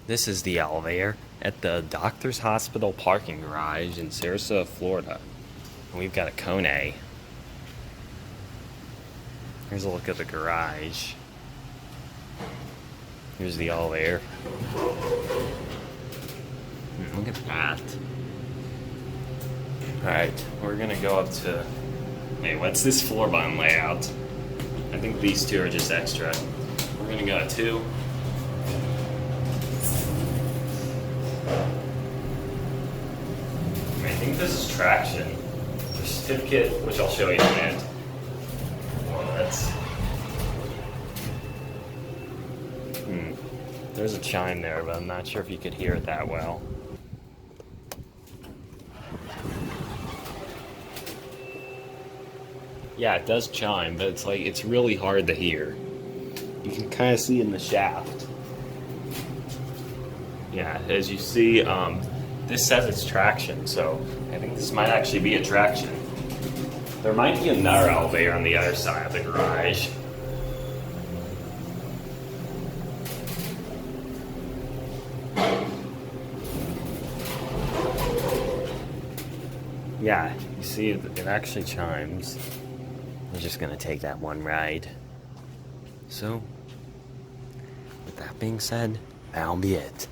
This is the elevator at the Doctor's Hospital parking garage in Sarasota, Florida. And we've got a Kone. Here's a look at the garage. Here's the elevator. Look at that. Alright, we're gonna go up to... Hey, what's this floor button layout? I think these two are just extra. We're gonna go to 2. I think this is traction. The certificate, which I'll show you in a minute. There's a chime there, but I'm not sure if you could hear it that well. Yeah, it does chime, but it's really hard to hear. You can kind of see in the shaft. Yeah, as you see, this says it's traction, so I think this might actually be a traction. There might be another elevator on the other side of the garage. Yeah, you see, it actually chimes. We're just gonna take that one ride. So, with that being said, that'll be it.